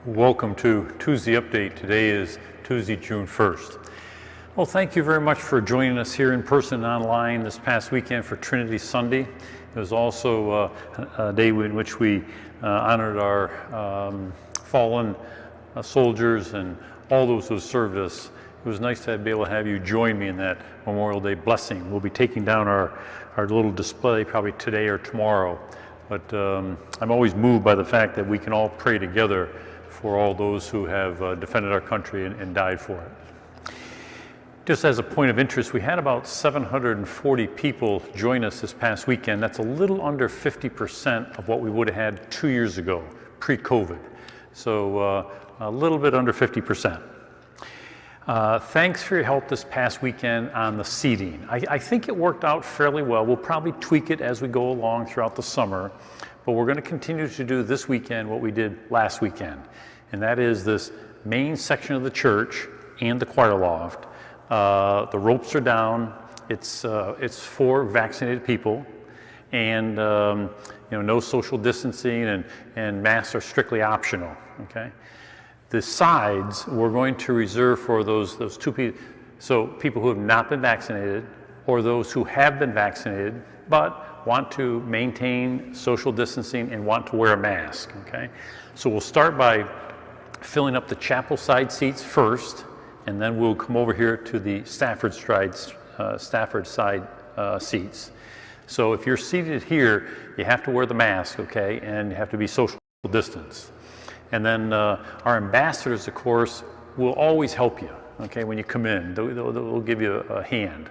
Welcome to Tuesday Update. Today is Tuesday, June 1st. Well, thank you very much for joining us here in person and online this past weekend for Trinity Sunday. It was also a day in which we honored our fallen soldiers and all those who served us. It was nice to be able to have you join me in that Memorial Day blessing. We'll be taking down our little display probably today or tomorrow. But I'm always moved by the fact that we can all pray together for all those who have defended our country and died for it. Just as a point of interest, we had about 740 people join us this past weekend. That's a little under 50% of what we would have had 2 years ago, pre-COVID. So a little bit under 50%. Thanks for your help this past weekend on the seating. I think it worked out fairly well. We'll probably tweak it as we go along throughout the summer, but we're going to continue to do this weekend what we did last weekend, and that is this main section of the church and the choir loft. The ropes are down. It's for vaccinated people, and no social distancing, and masks are strictly optional. Okay. The sides we're going to reserve for those two people, so people who have not been vaccinated or those who have been vaccinated but want to maintain social distancing and want to wear a mask. Okay, so we'll start by filling up the chapel side seats first, and then we'll come over here to the Stafford side seats. So if you're seated here, you have to wear the mask, okay, and you have to be social distance. And then our ambassadors, of course, will always help you, okay, when you come in. They'll give you a hand.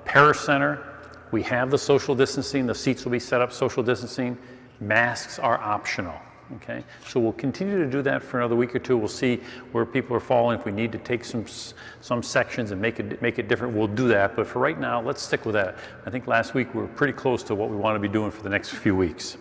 Parish Center, we have the social distancing. The seats will be set up social distancing. Masks are optional, okay? So we'll continue to do that for another week or two. We'll see where people are falling. If we need to take some sections and make it different, we'll do that. But for right now, let's stick with that. I think last week we were pretty close to what we want to be doing for the next few weeks.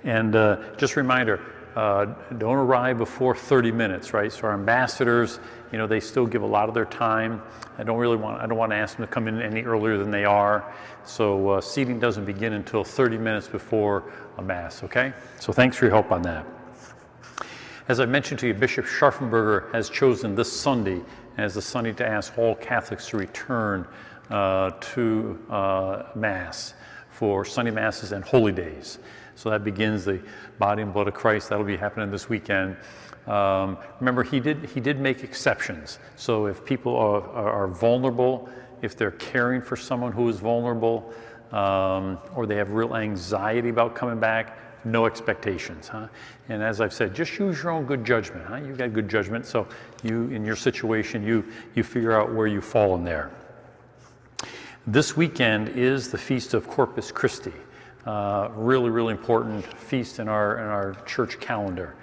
And just a reminder, don't arrive before 30 minutes, right? So our ambassadors, they still give a lot of their time. I don't want to ask them to come in any earlier than they are. So seating doesn't begin until 30 minutes before a mass, okay? So thanks for your help on that. As I mentioned to you, Bishop Scharfenberger has chosen this Sunday as the Sunday to ask all Catholics to return to Mass for Sunday Masses and Holy Days. So that begins the body and blood of Christ. That'll be happening this weekend. Remember, he did make exceptions. So if people are vulnerable, if they're caring for someone who is vulnerable, or they have real anxiety about coming back, no expectations, huh? And as I've said, just use your own good judgment, huh? You've got good judgment, so in your situation, you figure out where you fall in there. This weekend is the Feast of Corpus Christi. Really, really important feast in our church calendar.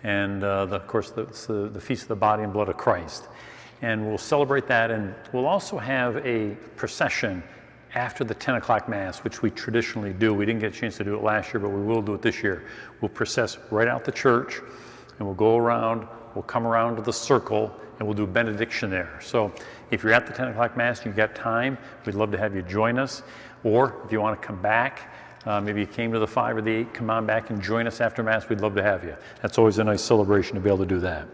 And of course, the Feast of the Body and Blood of Christ. And we'll celebrate that, and we'll also have a procession after the 10 o'clock Mass, which we traditionally do. We didn't get a chance to do it last year, but we will do it this year. We'll process right out the church, and we'll go around, we'll come around to the circle, and we'll do benediction there. So if you're at the 10 o'clock Mass, you've got time, we'd love to have you join us. Or if you want to come back, maybe you came to the 5 or the 8, come on back and join us after Mass. We'd love to have you. That's always a nice celebration to be able to do that.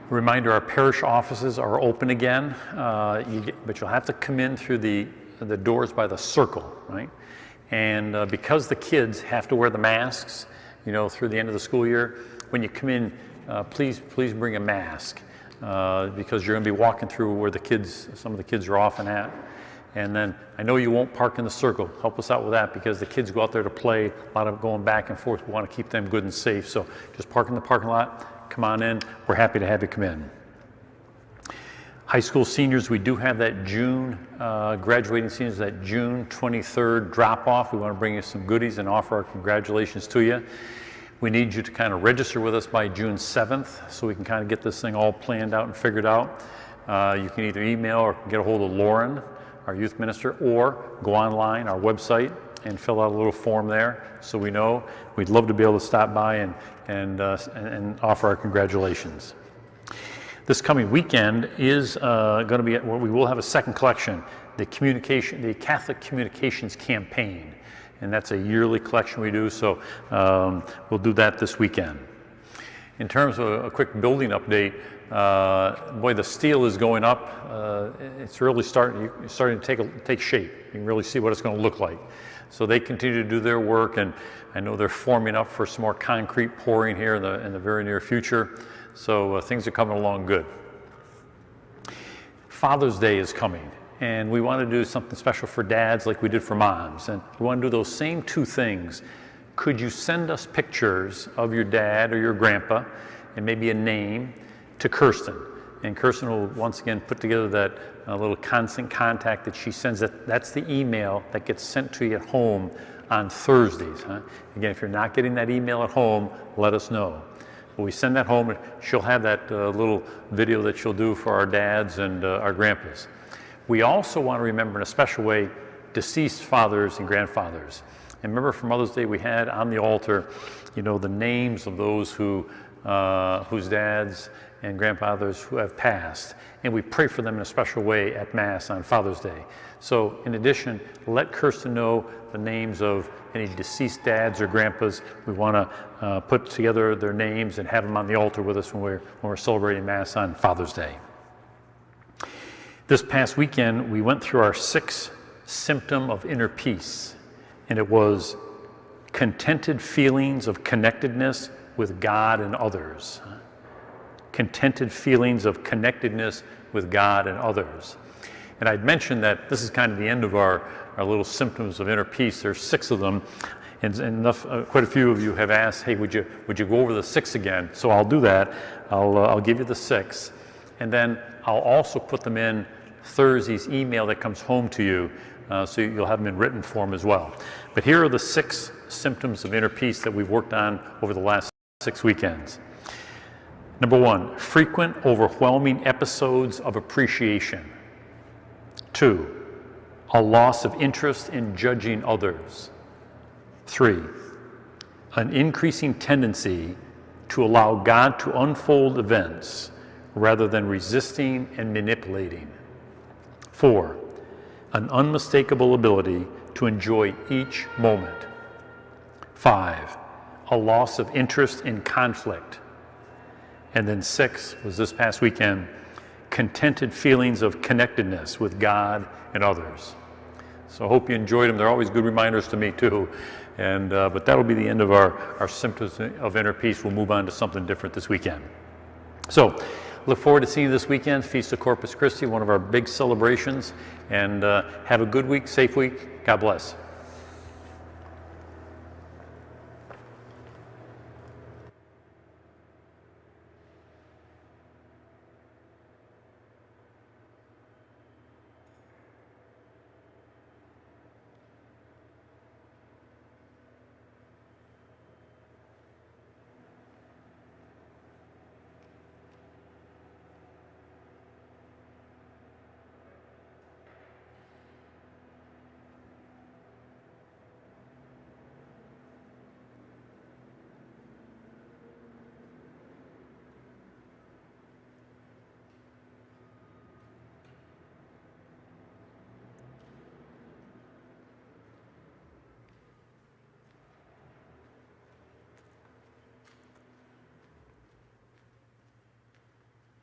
Reminder, our parish offices are open again, but you'll have to come in through the doors by the circle, right? And because the kids have to wear the masks, through the end of the school year, when you come in, please bring a mask, because you're going to be walking through where some of the kids are often at. And then I know you won't park in the circle. Help us out with that, because the kids go out there to play, a lot of going back and forth. We want to keep them good and safe. So just park in the parking lot, come on in. We're happy to have you come in. High school seniors, we do have that June, graduating seniors, that June 23rd drop-off. We want to bring you some goodies and offer our congratulations to you. We need you to kind of register with us by June 7th so we can kind of get this thing all planned out and figured out. You can either email or get a hold of Lauren, our youth minister, or go online, our website, and fill out a little form there so we know. We'd love to be able to stop by and offer our congratulations. This coming weekend is going to be, we will have a second collection, the Catholic Communications Campaign. and that's a yearly collection we do, so we'll do that this weekend. In terms of a quick building update, boy, the steel is going up. It's really starting to take shape. You can really see what it's going to look like. So they continue to do their work, and I know they're forming up for some more concrete pouring here in the very near future. So things are coming along good. Father's Day is coming, and we want to do something special for dads like we did for moms, and we want to do those same two things. Could you send us pictures of your dad or your grandpa and maybe a name to Kirsten? And Kirsten will once again put together that little constant contact that she sends. That's the email that gets sent to you at home on Thursdays. Again, if you're not getting that email at home, let us know. When we send that home, she'll have that little video that she'll do for our dads and our grandpas. We also want to remember in a special way deceased fathers and grandfathers. And remember for Mother's Day we had on the altar, you know, the names of those whose dads and grandfathers who have passed. And we pray for them in a special way at Mass on Father's Day. So in addition, let Kirsten know the names of any deceased dads or grandpas. We want to put together their names and have them on the altar with us when we're celebrating Mass on Father's Day. This past weekend, we went through our 6th symptom of inner peace, and it was contented feelings of connectedness with God and others. Contented feelings of connectedness with God and others. And I'd mentioned that this is kind of the end of our little symptoms of inner peace. There's 6 of them, and quite a few of you have asked, hey, would you go over the 6 again? So I'll do that. I'll give you the 6, and then I'll also put them in Thursday's email that comes home to you, so you'll have them in written form as well. But here are the 6 symptoms of inner peace that we've worked on over the last 6 weekends. Number 1, frequent, overwhelming episodes of appreciation. 2, a loss of interest in judging others. 3, an increasing tendency to allow God to unfold events rather than resisting and manipulating. 4, an unmistakable ability to enjoy each moment. 5, a loss of interest in conflict. And then 6 was this past weekend, contented feelings of connectedness with God and others. So I hope you enjoyed them. They're always good reminders to me too. And but that'll be the end of our symptoms of inner peace. We'll move on to something different this weekend. So look forward to seeing you this weekend, Feast of Corpus Christi, one of our big celebrations. And have a good week, safe week. God bless.